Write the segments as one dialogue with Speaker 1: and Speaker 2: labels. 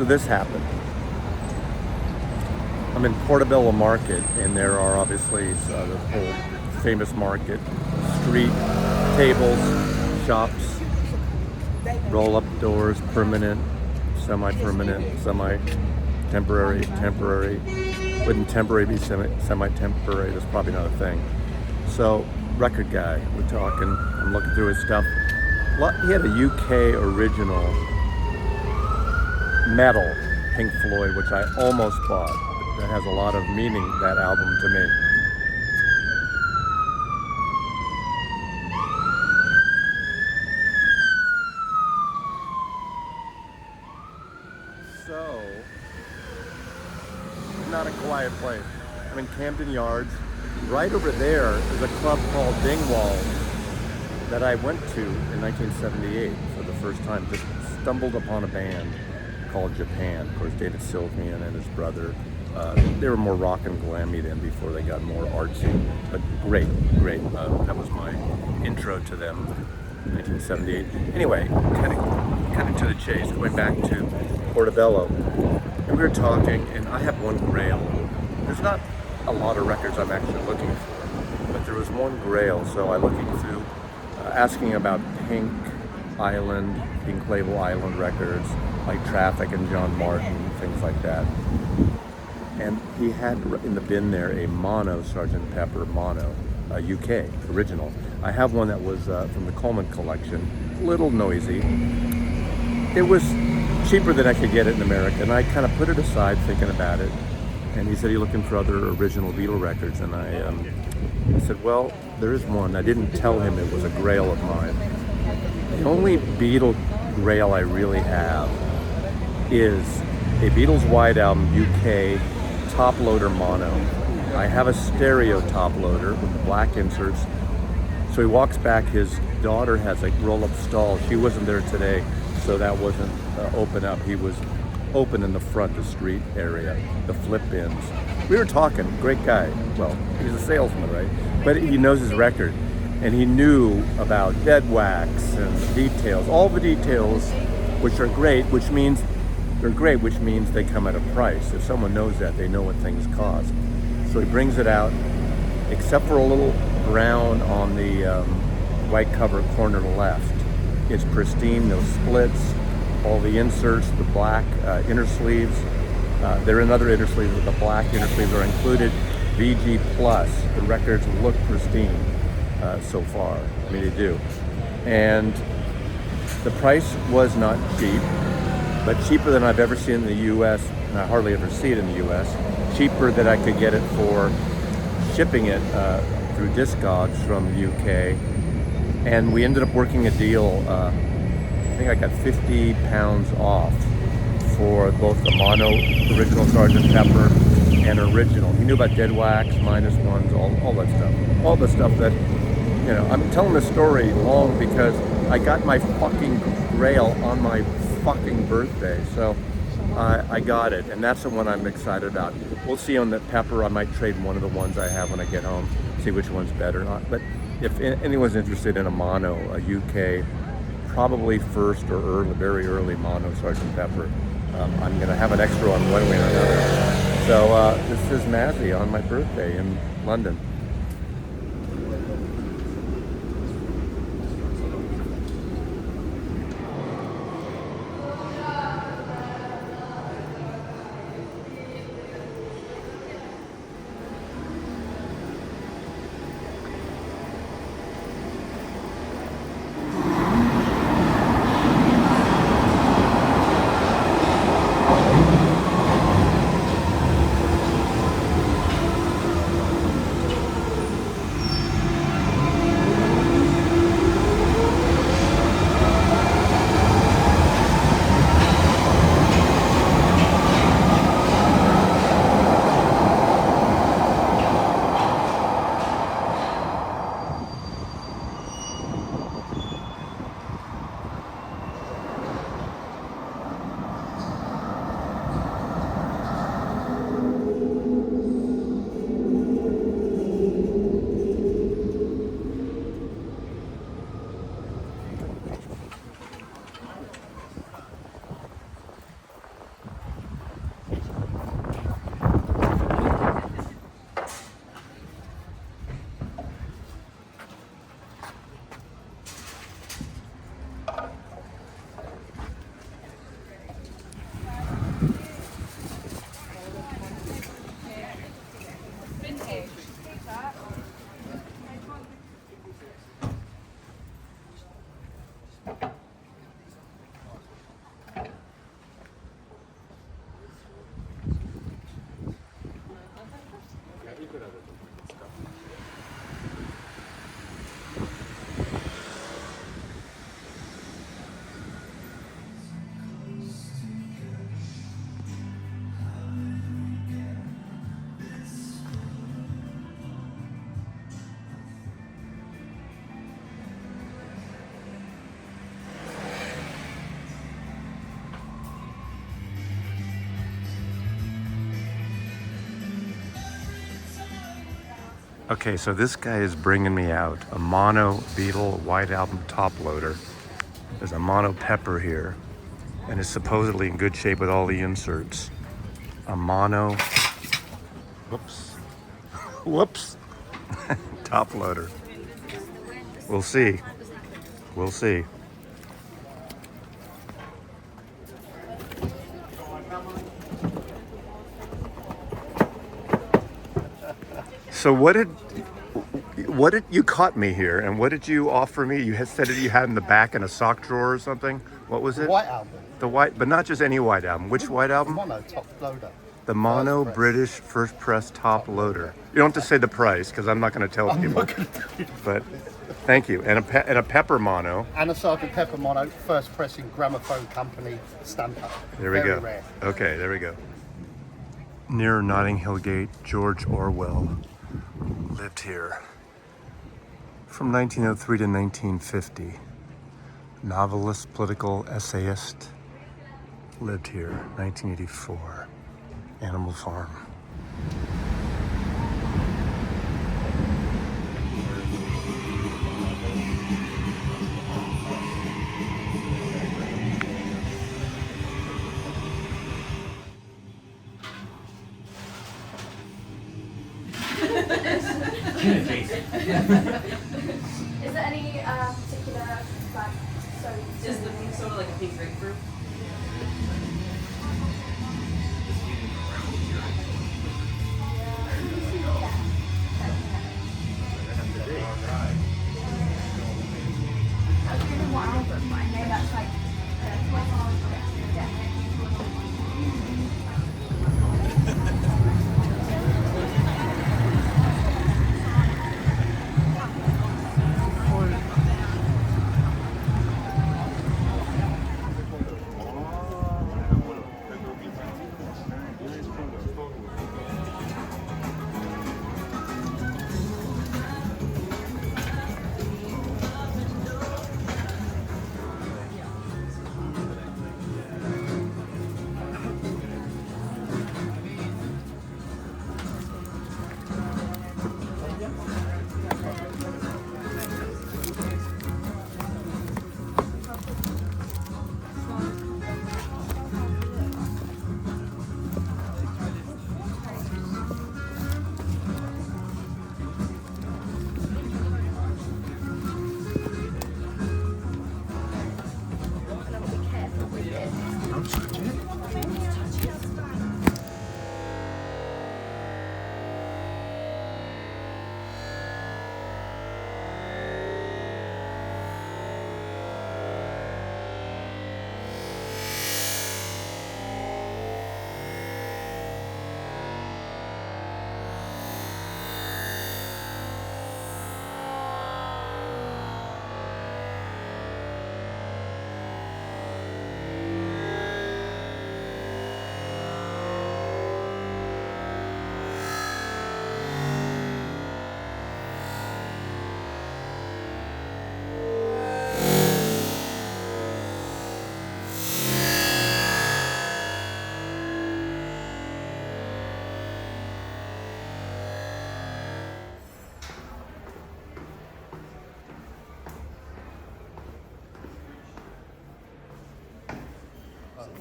Speaker 1: So this happened. I'm in Portobello Market, and there are obviously the whole famous market, street tables, shops, roll-up doors, permanent, semi-permanent, semi-temporary, temporary. Wouldn't temporary be semi-temporary? That's probably not a thing. So, record guy, we're talking, I'm looking through his stuff. He had a UK original metal Pink Floyd, which I almost bought. That has a lot of meaning, that album, to me. So, not a quiet place. I'm in Camden Yards. Right over there is a club called Dingwall that I went to in 1978 for the first time. Just stumbled upon a band called Japan. Of course, David Sylvian and his brother. They were more rock and glammy then before they got more artsy. But great. That was my intro to them, 1978. Anyway, cutting to the chase, going back to Portobello. And we were talking, and I have one Grail. There's not a lot of records I'm actually looking for, but there was one Grail, so I'm looking through, asking about Pink Label Island records, like Traffic and John Martin, things like that. And he had in the bin there a mono Sgt. Pepper mono, UK original. I have one that was from the Coleman collection, a little noisy. It was cheaper than I could get it in America, and I kind of put it aside thinking about it. And he said, "You're looking for other original Beatle records?" And I said, "Well, there is one." I didn't tell him it was a Grail of mine. The only Beatle Grail I really have is a Beatles White Album UK top loader mono. I have a stereo top loader with the black inserts. So he walks back, his daughter has a roll-up stall. She wasn't there today, so that wasn't open up. He was open in the front, the street area, the flip bins. We were talking, great guy. Well, he's a salesman, right? But he knows his record. And he knew about dead wax and details, all the details, which are great, which means they come at a price. If someone knows that, they know what things cost. So he brings it out, except for a little brown on the white cover corner left. It's pristine, no splits, all the inserts, the black inner sleeves. There are another inner sleeves, but the black inner sleeves are included. VG Plus, the records look pristine so far. I mean, they do. And the price was not cheap, but cheaper than I've ever seen in the U.S., and I hardly ever see it in the U.S., cheaper than I could get it for shipping it through Discogs from the U.K. And we ended up working a deal, I think I got 50 pounds off for both the mono original Sgt. Pepper and original. He knew about dead wax, minus ones, all that stuff. All the stuff that, you know, I'm telling this story long because I got my fucking Grail on my fucking birthday, so I got it, and that's the one I'm excited about. We'll see on the Pepper. I might trade one of the ones I have when I get home, see which one's better or not. But if anyone's interested in a mono, a UK, probably first or early, very early mono Sgt. Pepper, I'm going to have an extra on one way or another. So this is Mazzy on my birthday in London. Okay, so this guy is bringing me out a mono Beetle White Album top loader. There's a mono pepper here, and it's supposedly in good shape with all the inserts. A mono, whoops, whoops, top loader. We'll see. We'll see. So what did you caught me here, and what did you offer me? You had said that you had in the back in a sock drawer or something. What was it?
Speaker 2: White album.
Speaker 1: The white, but not just any white album. Which white album?
Speaker 2: Mono top loader.
Speaker 1: The mono British first press top loader. You don't have to say the price because I'm not going to tell people. But thank you. And a pepper mono.
Speaker 2: And a Sergeant Pepper mono, first pressing gramophone company stamper.
Speaker 1: There we
Speaker 2: Very
Speaker 1: go.
Speaker 2: Rare.
Speaker 1: Okay, there we go. Near Notting Hill Gate, George Orwell lived here from 1903 to 1950. Novelist, political essayist, lived here, 1984. Animal Farm.
Speaker 3: Is there any particular like
Speaker 4: Just looking sort of like a pink grapefruit.
Speaker 3: I was given what album, but I know that's like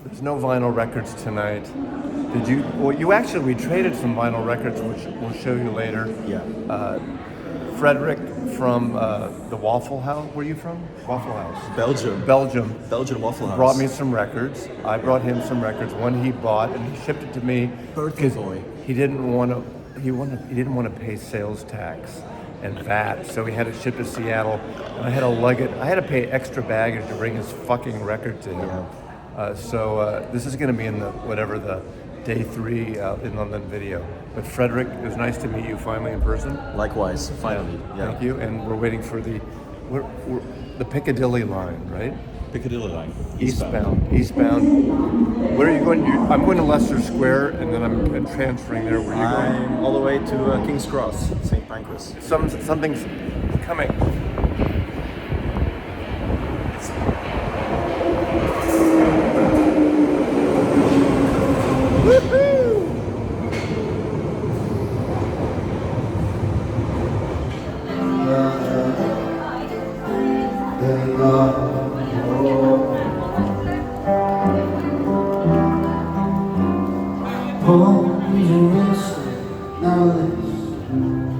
Speaker 1: There's no vinyl records tonight. Did you? Well, you actually, we traded some vinyl records, which we'll show you later.
Speaker 5: Yeah.
Speaker 1: Frederick from the Waffle House. Where are you from? Waffle House.
Speaker 5: Belgium.
Speaker 1: Belgium.
Speaker 5: Belgian Waffle House.
Speaker 1: Brought me some records. I brought him some records. One he bought and he shipped it to me.
Speaker 5: Birthday boy.
Speaker 1: He didn't want to. He didn't want to pay sales tax and VAT, so he had it shipped to Seattle. And I had to lug it. I had to pay extra baggage to bring his fucking record to him.
Speaker 5: Yeah.
Speaker 1: So this is going to be in the day 3 in London video. But Frederick, it was nice to meet you finally in person.
Speaker 5: Likewise, finally. Yeah.
Speaker 1: Thank you. And we're waiting for the Piccadilly line, right?
Speaker 5: Piccadilly line.
Speaker 1: Eastbound. Where are you going? I'm going to Leicester Square, and then I'm transferring there. Where are you going?
Speaker 5: I'm all the way to King's Cross, St. Pancras.
Speaker 1: Something's coming. Woohoo!
Speaker 6: bones are rested, now listen.